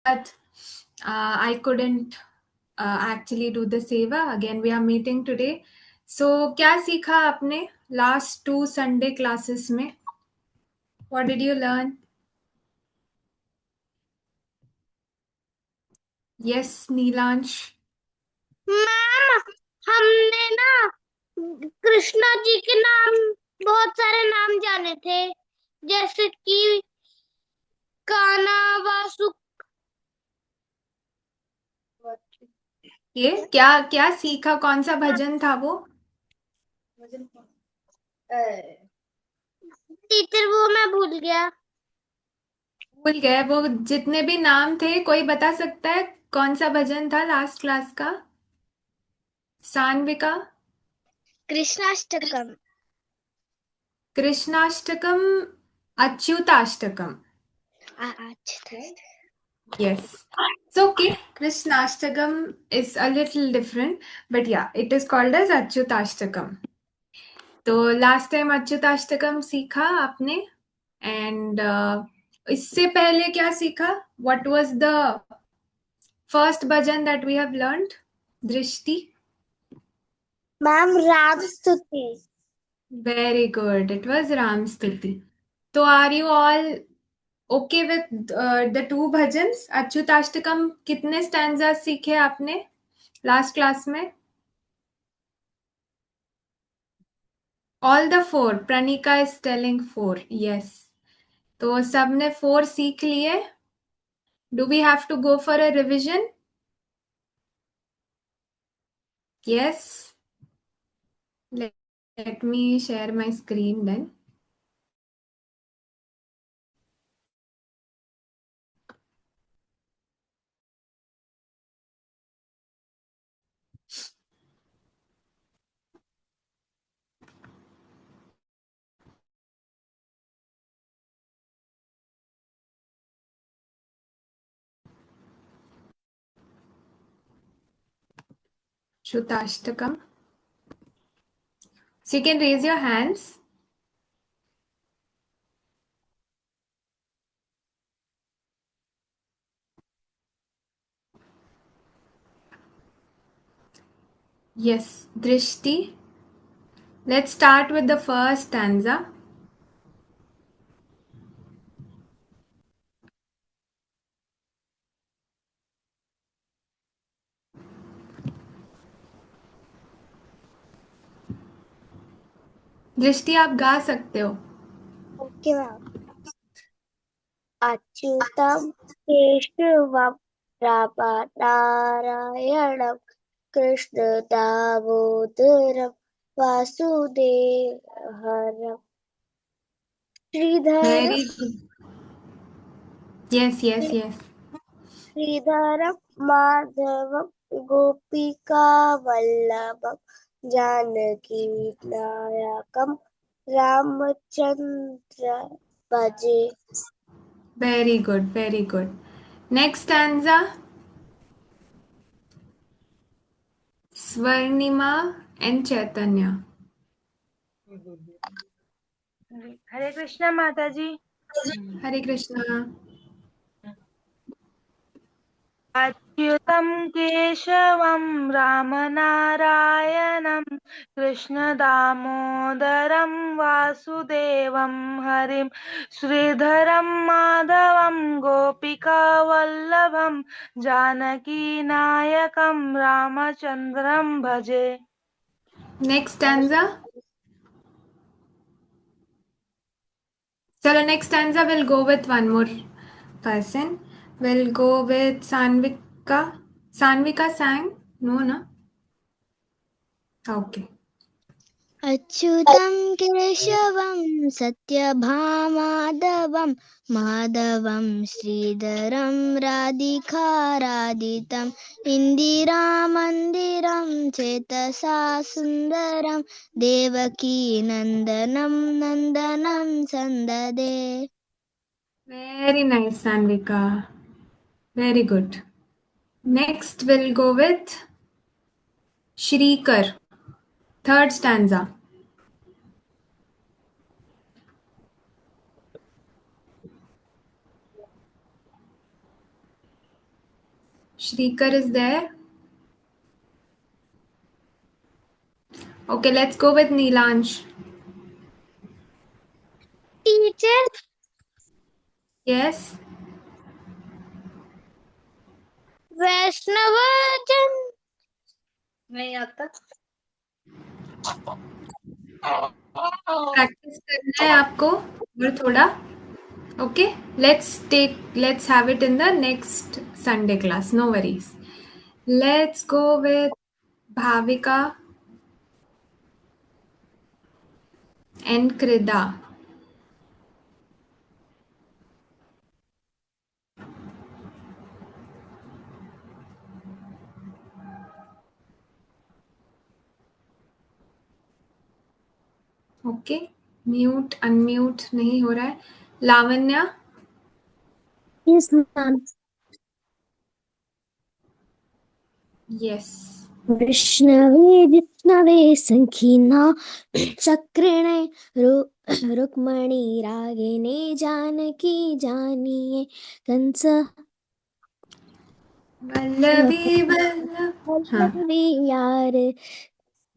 but I couldn't actually do the seva. Again, we are meeting today. So, क्या सीखा आपने last 2 Sunday classes में? What did you learn? Yes, Neelansh. Ma'am, हमने ना कृष्णा जी के नाम, बहुत सारे नाम जाने थे, जैसे कि कान्हा, वासु। ये क्या क्या सीखा? कौन सा भजन था वो? टीचर वो मैं भूल गया। भूल गए वो? जितने भी नाम थे कोई बता सकता है कौन सा भजन था लास्ट क्लास का? Sanvika. कृष्णाष्टकम। कृष्णाष्टकम. अच्युताष्टकम. Yes. It's okay. Krishnastakam is a little different, but yeah, it is called as Achyutastakam. तो लास्ट टाइम अच्युताष्टकम सीखा आपने एंड इससे पहले क्या सीखा? What was the first bhajan that we have learned? Drishti. Ma'am, Ram Stuti. Very good, it was Ram Stuti. तो are you all okay with the two bhajans? Achyutashtakam कितने stanza सीखे आपने लास्ट क्लास में? All the four. Pranika is telling four. Yes. तो सबने फोर सीख लिए. Do we have to go for a revision? Yes. Let me share my screen then. Shrutastakam. So you can raise your hands. Yes, Drishti. Let's start with the first stanza. दृष्टि आप गा सकते हो. Okay ma'am. अच्युतम केशवम नारायणम कृष्ण दामोदरम वासुदेवहरम Shridhar Very good. Yes, yes, yes. श्रीधरम माधवम गोपिका वल्लभम जानकी नायकम रामचंद्र भजे। Very good, very good. Next stanza. Swarnima and Chaitanya. हरे कृष्णा माता जी. Hare Krishna. अच्युतं केशवं रामनारायणं कृष्णदामोदरं वासुदेवं हरिं श्रीधरं माधवं गोपिकावल्लभं जानकीनायकं रामचन्द्रं भजे. Next stanza. So the next stanza will go with one more person. We'll go with Sanvika. Sanvika sang? No, no? Okay. अच्युतं केशवं सत्यभामाधवं माधवं श्रीधरं राधिकाराधितम् इन्दिरामन्दिरं चेतसा सुन्दरं Devaki नन्दनं नन्दनं सन्ददे. Very nice, Sanvika. Very good. Next, we'll go with Shrikar. Third stanza. Shrikar is there. Okay, let's go with Neelansh. Teacher, Yes. वैष्णवजन नहीं आता। Practice करना है आपको और थोड़ा. Okay, let's have it in the next Sunday class. No worries. Let's go with Bhavika and Krida. Okay, mute unmute नहीं हो रहा है. लावण्या. Yes, ma'am. यस. विष्णवे विष्णवे सखिना चक्रिणे रुक्मणी रागिणे जानकी जानिए कंस वल्लभी वल्लभ. हाँ. वल्लभी यार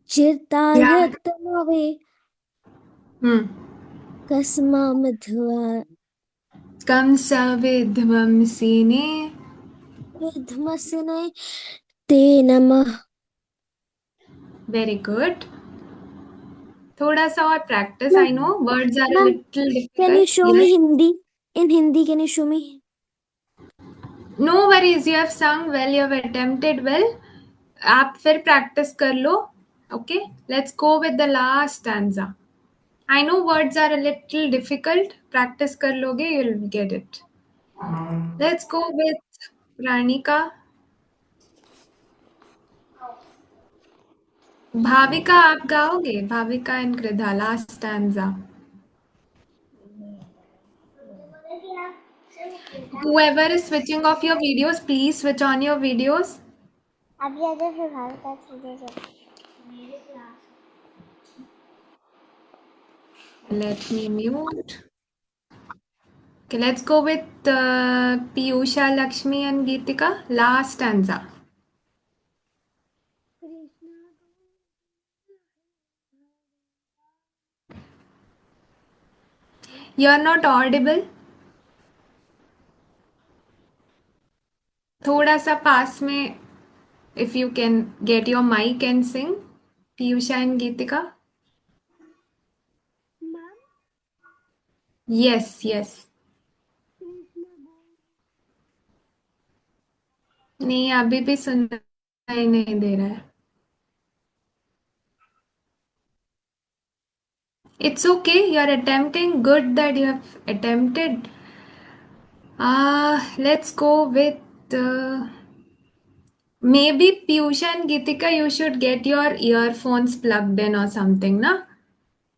चिरता यार. यत्नवे कस्मा मध्वा कंस विध्वंसिने. विध्मसने ते नमः। Very good. थोड़ा सा और practice. I know words are a Ma'am, little can you difficult. show me yes. Hindi? In Hindi, can you show me? No worries, you have sung well, you have attempted well. आप फिर practice कर लो. Okay, let's go with the last stanza. I know words are a little difficult. Practice कर लोगे, you will get it. Let's go with Ranika. Bhavika आप गाओगे? Bhavika and Kridha last stanza. Whoever is switching off your videos, please switch on your videos. अभी आजा फिर भाविका सीधे चल। Let me mute. Okay, let's go with Piyusha, Lakshmi, and Geetika. Last stanza. You're not audible. थोड़ा सा पास में. If you can get your mic and sing, Piyusha and Geetika. Yes, yes. नहीं, अभी भी सुनाई नहीं दे रहा है. It's okay. You're attempting. Good that you have attempted. Let's go with maybe Piyusha and Geetika. You should get your earphones plugged in or something, na?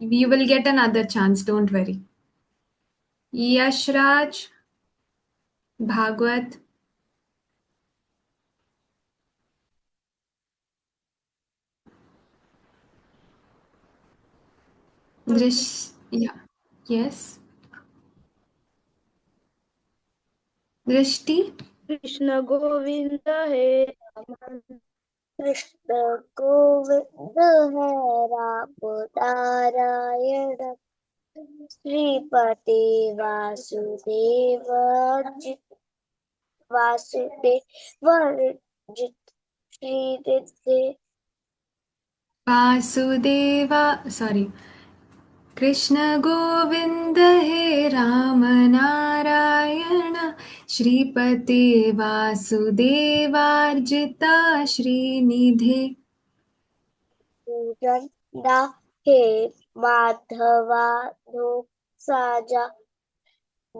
You will get another chance. Don't worry. Yashraj, Bhagwat, Drish. Yeah. Yes. Drishti. Krishna Govind हे राम कृष्ण गोविंद है राम नारायण श्रीपति वासुदेव जित Shri Riddhi Vasudeva. Sorry. Krishna Govind हे राम नारायण श्रीपते वासुदेवार्जिता श्रीनिधे. पूजन दा हे माधवा धो साजा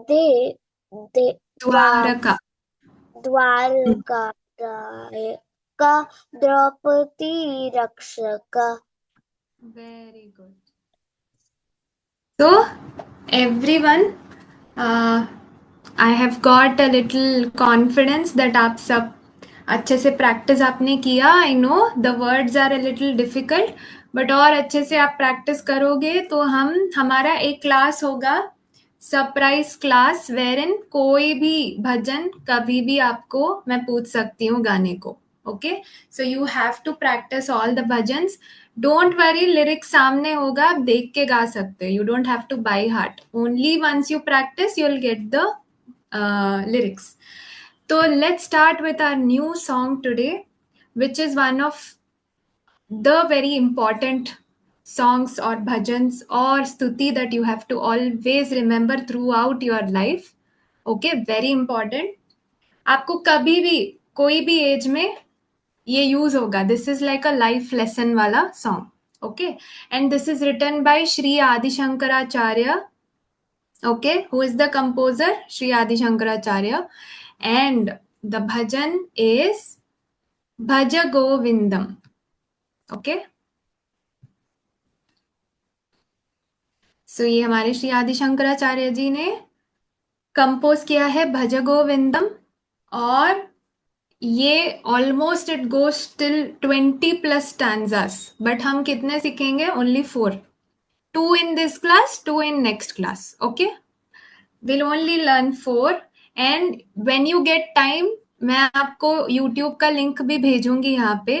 दे दे द्वारका. द्वारका का द्रौपदी रक्षक। Very good. So, everyone, I have got a little confidence that आप सब अच्छे से प्रैक्टिस आपने किया. I know the words are a little difficult, but और अच्छे से आप प्रैक्टिस करोगे तो हमारा एक क्लास होगा सरप्राइज क्लास वेरिन कोई भी भजन कभी भी आपको मैं पूछ सकती हूँ गाने को. Okay, so you have to practice all the bhajans. Don't worry, lyrics सामने होगा, आप देख के गा सकते हो. You don't have to by heart. Only once you practice you will get the lyrics. So let's start with our new song today, which is one of the very important songs or bhajans or stuti that you have to always remember throughout your life. Okay, very important. आपको कभी भी कोई भी as में ये use होगा. This is like a life lesson वाला song. Okay, and this is written by Shri Adi Shankaracharya. Okay, who is the composer? Sri Adi Shankaracharya. And the bhajan is Bhaja Govindam. Okay. So ये हमारे श्री आदि शंकराचार्य जी ने compose किया है भज गोविंदम. और ये almost it goes till 20+ stanzas. But हम कितने सीखेंगे? Only 4. 2 in this class, 2 in next class. Okay. We'll only learn 4. And when you get time, मैं आपको YouTube का लिंक भी भेजूंगी यहाँ पे.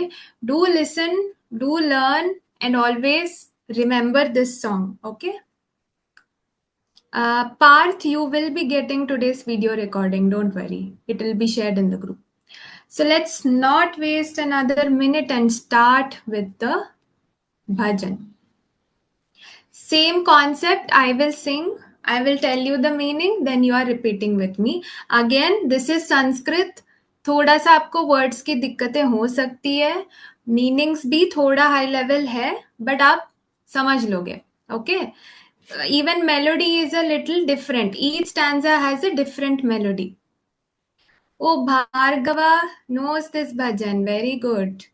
Do listen, do learn, and always remember this song. Okay. Parth, you will be getting today's video recording. Don't worry, it will be shared in the group. So let's not waste another minute and start with the bhajan. Same concept. I will sing, I will tell you the meaning, then you are repeating with me. Again, this is Sanskrit. थोड़ा सा आपको words की दिक्कतें हो सकती है, meanings भी थोड़ा हाई लेवल है, बट आप समझ लोगे. Okay, even melody is a little different. Each stanza has a different melody. Oh, Bhargava knows this bhajan. Very good.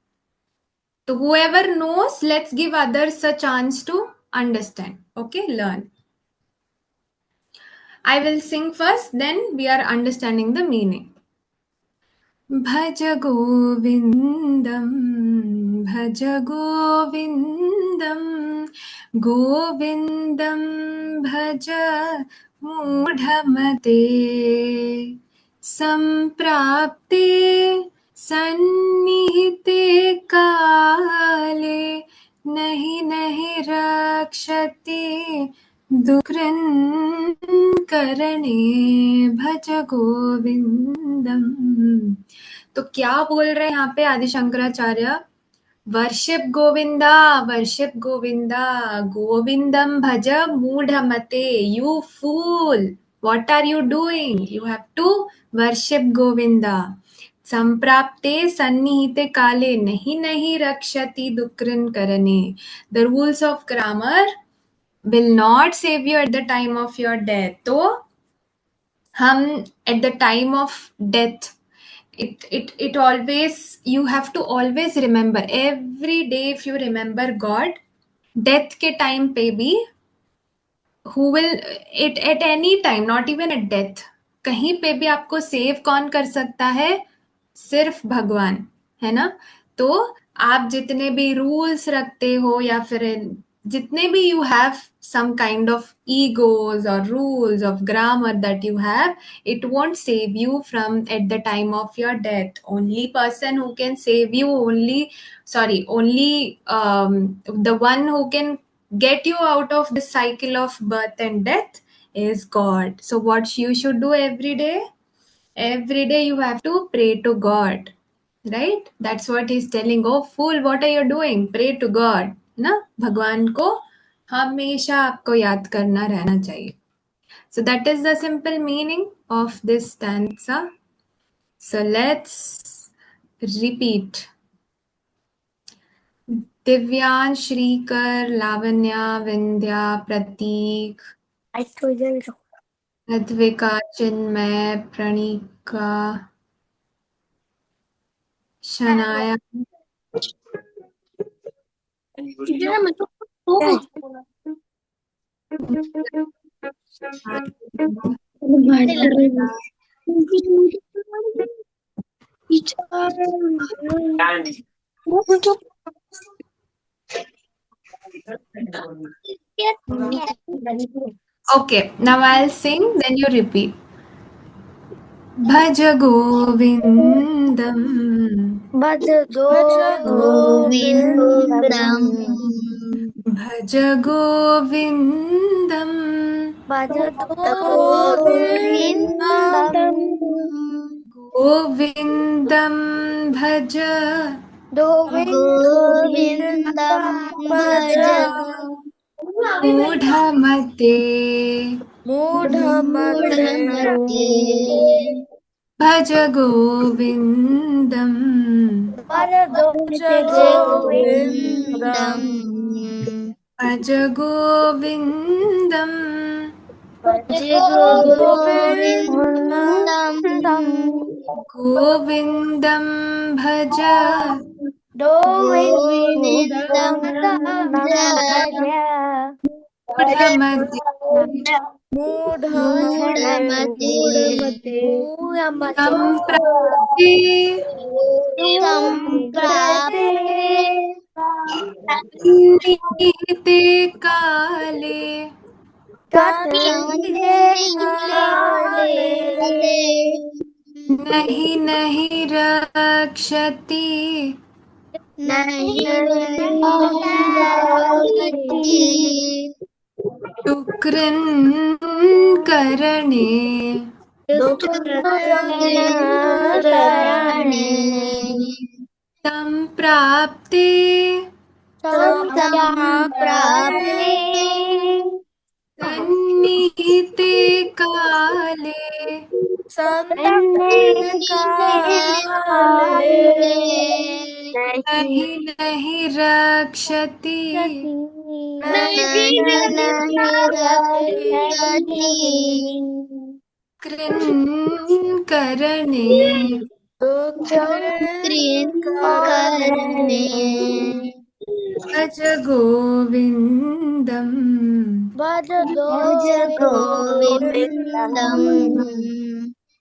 So whoever knows, let's give others a chance to understand. Okay, learn. I will sing first, then we are understanding the meaning. Bhaj Govindam, Bhaj Govindam, Govindam Bhaj Mudhamate, Samprapte Sannihite Kale, Nahi Nahi Rakshati दुकृन करणे भज गोविंदम. तो क्या बोल रहे हैं यहाँ पे Adi Shankaracharya? Worship Govinda, worship Govinda, गोविंदम भज मूढ़मते. You fool, what are you doing? You have to worship Govinda. संप्राप्ते सन्निहिते काले, नहीं नहीं रक्षति दुकृन करणे. The rules of grammar will not save you at the time of your death. तो हम at the time of death, it always, you have to always remember every day. If you remember God, death के time पे भी, who will it at any time, not even at death, कहीं पे भी आपको save कौन कर सकता है? सिर्फ भगवान, है ना. तो आप जितने भी रूल्स रखते हो या फिर जितने भी you have some kind of egos or rules of grammar that you have, it won't save you from at the time of your death. Only person who can save you, only the one who can get you out of the cycle of birth and death is God. So what you should do every day? Every day you have to pray to God, right? That's what he's telling. Oh fool, what are you doing? Pray to God. ना, भगवान को हमेशा आपको याद करना रहना चाहिए. So that is the simple meaning of this stanza. So let's repeat. Divyansh, Shrikar, Lavanya, Vindhya, Prateek, Advika, Chinmay, प्रणिका, Shanaya, Okay, now I'll sing, then you repeat. Bhaja Govindam, भज गोविन्दं गोविन्दम् Bhaja Govindam, भज गोविन्दं गोविन्दम् Govindam Bhaja, गोविन्दं गोविन्दम् भज भज Mudhamate, मूढमते मूढमते Bhaja Govindam, भज गोविन्दं गोविन्दम् Bhaja Govindam, भज गोविन्दम् गोविन्दं Govindam Bhaja, गोविन्दं भज भज Mudhamate, मूढमते मूढमते मूढमते Samprati, सम्प्राप्ते Nite Kale, तन्निधे सन्निधिकाले काले Nahi Nahi Rakshati, नहि रक्षति Shukran Karane, दुःखकरणे Samprapte, सम्प्राप्ते Sannihite Kale, सन्निधे काले Nahi Nahi Rakshati, नहि रक्षति Krin Karane, कृत्करणे Bhaj Govindam, भज भज गोविन्दम् गोविन्दम्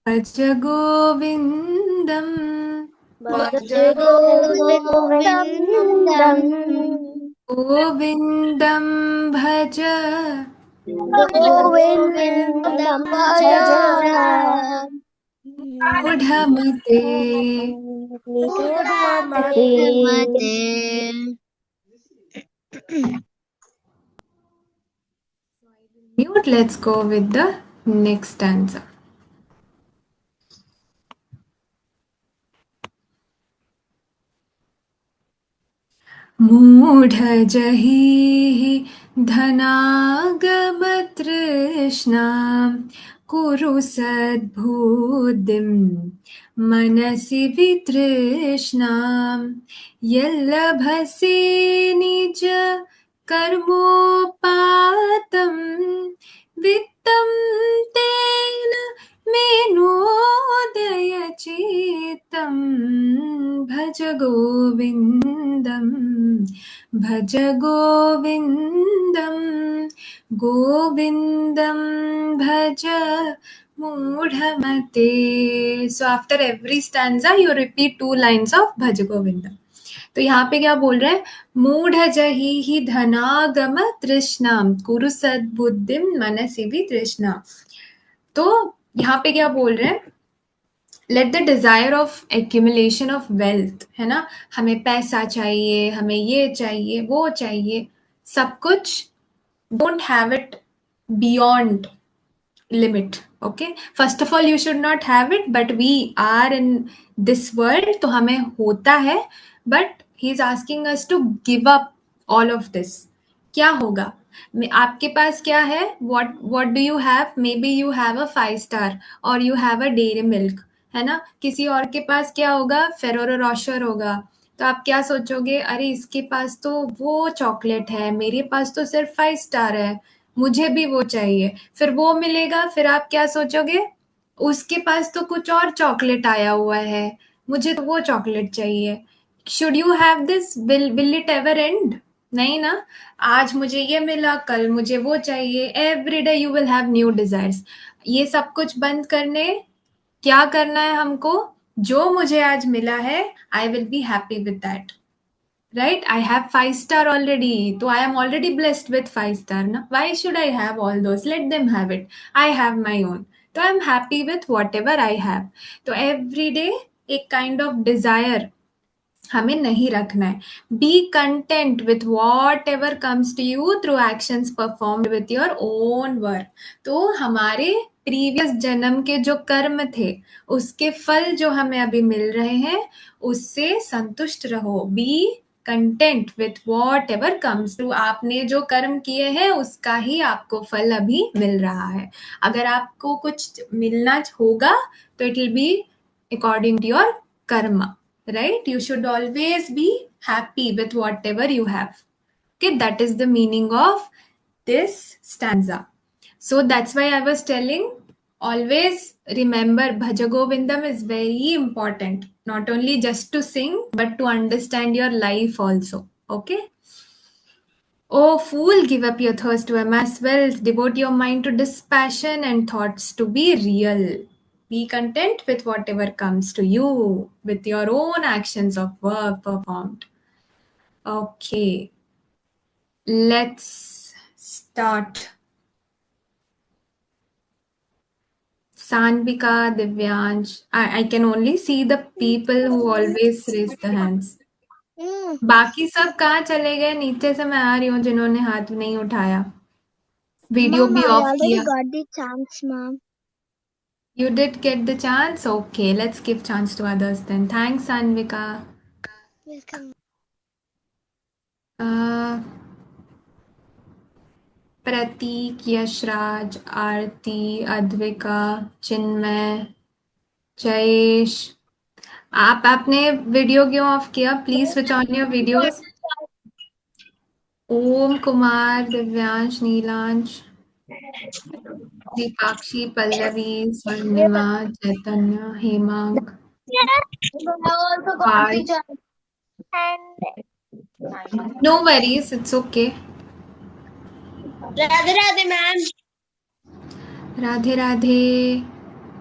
Bhaj Govindam, भज गोविन्दम् Govindam Bhaj, गोविन्दम् भज Mudhamate, मूढमते मूढमते mute. Let's go with the next stanza. मूढजहिः धनागमतृष्णां कुरु सद्बुद्धिं मनसि वितृष्णां यल्लभसे निज कर्मोपातं वित्तं तेन मेनोदयचित्तं भज गोविन्दं भज गोविन्दं गोविन्दं भज मूढ़मते. So after every stanza you repeat 2 lines of भज गोविंदम. तो यहाँ पे क्या बोल रहे हैं? मूढ़ जही ही धनागम तृष्णाम कुरु सद्बुद्धिम मनसि भी तृष्णा. तो यहाँ पे क्या बोल रहे हैं? Let the desire of accumulation of wealth, है ना, हमें पैसा चाहिए, हमें ये चाहिए, वो चाहिए, सब कुछ, don't have it beyond limit. Okay, first of all you should not have it, but we are in this world, तो हमें होता है, but he is asking us to give up all of this. क्या होगा? आपके पास क्या है? what do you have? Maybe you have a 5 star or you have a dairy milk, है ना. किसी और के पास क्या होगा? फेरोरो रोशर होगा. तो आप क्या सोचोगे? अरे इसके पास तो वो चॉकलेट है, मेरे पास तो सिर्फ 5 स्टार है, मुझे भी वो चाहिए. फिर वो मिलेगा, फिर आप क्या सोचोगे? उसके पास तो कुछ और चॉकलेट आया हुआ है, मुझे तो वो चॉकलेट चाहिए. Should you have this? Will it ever and? नहीं ना. आज मुझे ये मिला, कल मुझे वो चाहिए. Every day you will have new desires. ये सब कुछ बंद करने क्या करना है हमको? जो मुझे आज मिला है, I will be happy with that. right? I have 5 star already, so I am already blessed with 5 star. Na? Why should I have all those? Let them have it. I have my own. So I'm happy with whatever I have. So every day एक kind of desire हमें नहीं रखना है. Be content with whatever comes to you through actions performed with your own work. तो हमारे previous जन्म के जो कर्म थे उसके फल जो हमें अभी मिल रहे हैं उससे संतुष्ट रहो. B content with whatever comes through. आपने जो कर्म किए हैं उसका ही आपको फल अभी मिल रहा है. अगर आपको कुछ मिलना होगा तो it will be according to your karma. Right? You should always be happy with whatever you have. Okay, that is the meaning of this stanza. So that's why I was telling, always remember Bhaja Govindam is very important. Not only just to sing, but to understand your life also. Okay? Oh, fool, give up your thirst to amass wealth, devote your mind to dispassion and thoughts to be real. Be content with whatever comes to you, with your own actions of work performed. Okay, let's start. Sanvika, Divyansh. I can only see the people who always raise the hands. बाकी सब कहाँ चले गए? नीचे से मैं आ रही हूँ जिन्होंने हाथ नहीं उठाया. वीडियो Ma'am, भी I ऑफ already किया. got the chance, ma'am. You did get the chance? Okay, let's give chance to others then. Thanks, Anvika. Welcome. Prateek, Yashraj, Aarti, Advika, Chinmay, Jayesh. आप आपने वीडियो क्यों ऑफ किया? Please switch on your videos. Om Kumar, Divyansh, Neelansh, Deepakshi, Pallavi, Swarnima, Chaitanya, Hemang, Parth. No worries, it's okay. Radhe Radhe ma'am. Radhe Radhe.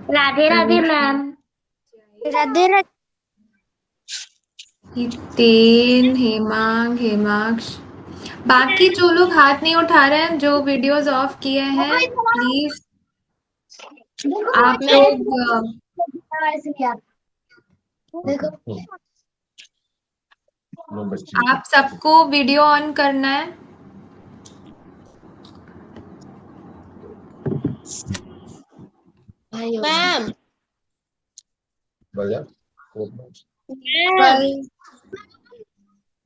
Radhe Radhe ma'am. Radhe Radhe. Hiten, Hemang, Hemaksh. बाकी जो लोग हाथ नहीं उठा रहे हैं, जो वीडियोस ऑफ किए हैं, प्लीज आप लोग आप सबको वीडियो ऑन करना है. मैम.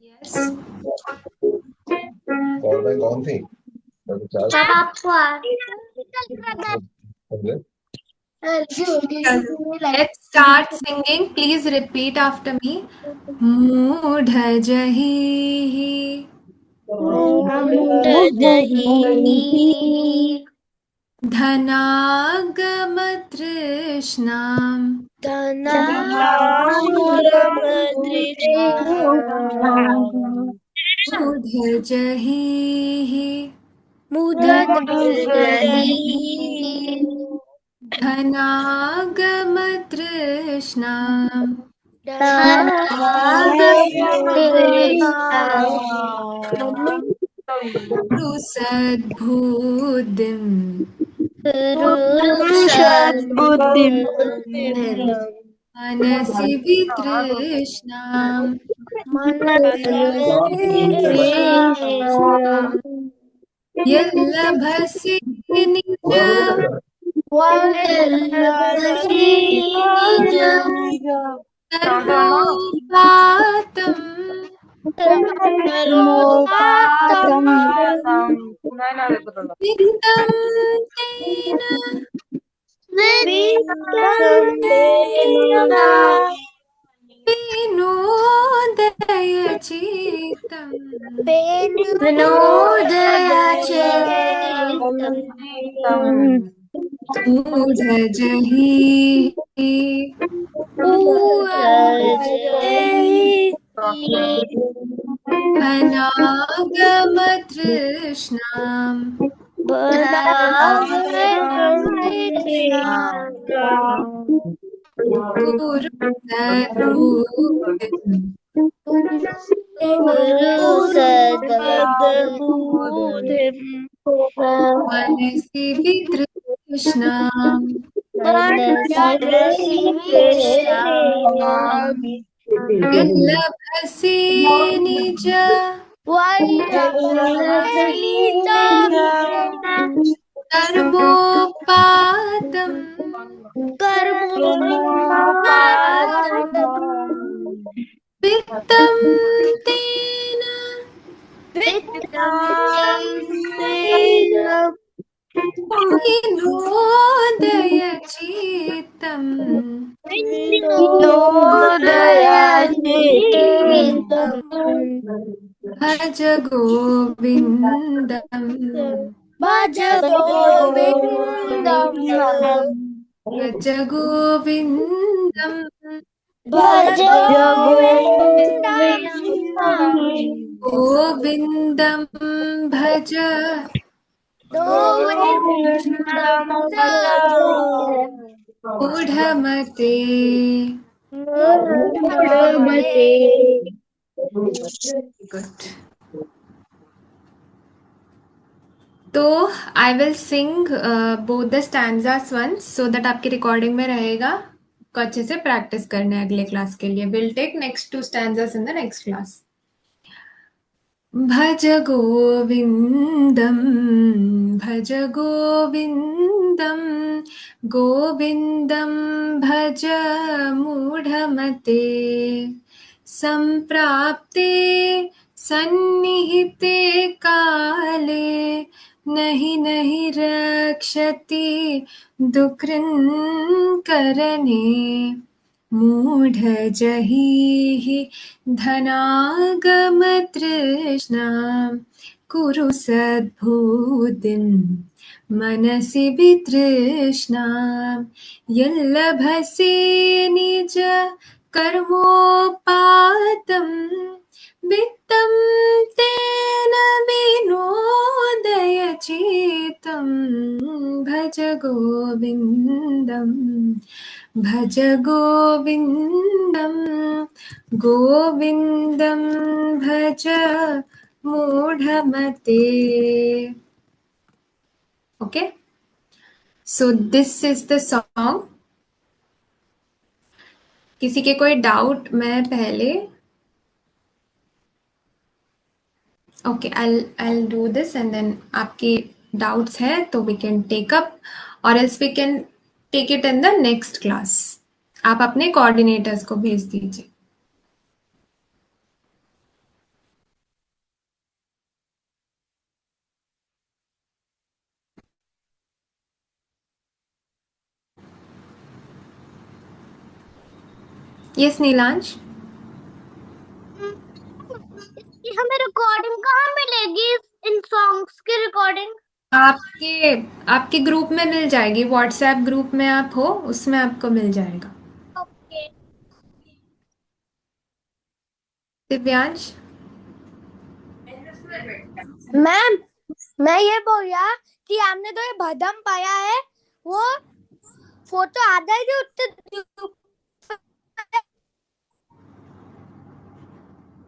यस. कौन थी? Let's start singing. Please repeat after me. मूढ़ जही धनागम तृष्णाम मूढ़ जही धनागम तृष्णाम सद्बुद्धिम मनसि वितृष्णाम यल्लभसे निज सर्वोपातम् वित्तं तेन विनोदयचेतम् मूढजहि अनागमतृष्णाम् कुरु सद्बुद्धिम् सद्बुद्धिं मनसि वितृष्णाम् मनसि वितृष्णाम् विलभसे निज वल्लभसे कर्मोपातम् कर्मोपातम् वित्तं तेन वित्तं विनोदय चित्तम् भज गोविन्दम् भज गोविन्दम् भज गोविन्दम् भज गोविन्दम् गोविन्दं भज गोविन्दम् मूढमते गुड। तो I will sing both the stanzas once so that आपकी रिकॉर्डिंग में रहेगा, को अच्छे से प्रैक्टिस करना है अगले क्लास के लिए। Will take next 2 stanzas in the next class. भज गोविन्दं भज गोविन्दं गोविन्दं भज मूढमते सम्प्राप्ते सन्निहिते काले नहि नहि रक्षति दुःकृन्करणे मूढजहिः धनागमतृष्णा कुरु सद्बुद्धिं मनसि वितृष्णा यल्लभसे निज कर्मोपातं वित्तं तेन विनोदय चित्तं भज गोविन्दम् भज गोविन्दं गोविन्दं भज मूढमते। Okay, so this is the song. किसी के कोई डाउट? मैं पहले okay I do this and then आपके डाउट्स है तो we can take up or else we can take it in the next class. आप अपने कोऑर्डिनेटर्स को भेज दीजिए। यस नीलांश, हमें रिकॉर्डिंग कहाँ मिलेगी इन सॉन्ग्स की रिकॉर्डिंग? आपके आपके ग्रुप में मिल जाएगी। व्हाट्सएप ग्रुप में आप हो, उसमें आपको मिल जाएगा। ओके दिव्यांश, मैम, मैं ये बोल रहा कि हमने तो ये भदम पाया है, वो फोटो आधा ही उत्तर।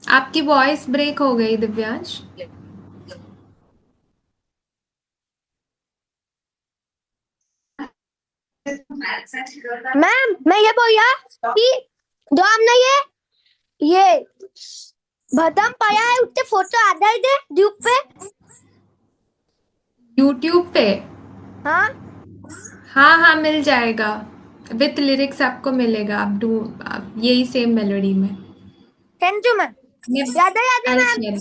आपकी वॉइस ब्रेक हो गई दिव्यांश। मैम, मैं ये बोल रहा कि जो हमने ये भदम पाया है उसके फोटो आधा ही दे ड्यूब पे। यूट्यूब पे? हाँ हाँ हाँ, मिल जाएगा विथ लिरिक्स, आपको मिलेगा। आप यही सेम मेलोडी में। Thank you ma'am. Radhe Radhe ma'am.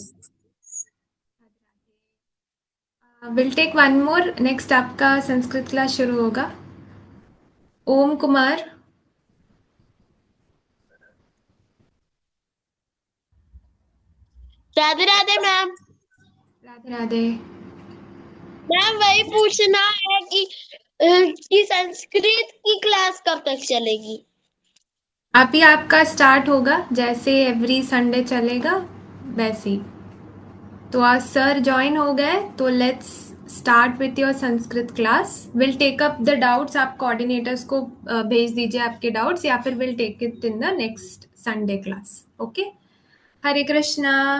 Will take one more, next आपका संस्कृत क्लास शुरू होगा। ओम कुमार, राधे राधे मैम। राधे राधे। मैम वही पूछना है कि संस्कृत की क्लास कब तक चलेगी? अभी आपका स्टार्ट होगा, जैसे एवरी संडे चलेगा वैसे ही। तो आज सर ज्वाइन हो गए तो let's start with your Sanskrit class. Will take up the doubts, आप कोऑर्डिनेटर्स को भेज दीजिए आपके डाउट्स, या फिर will take it in the next Sunday class. Okay, Hare Krishna.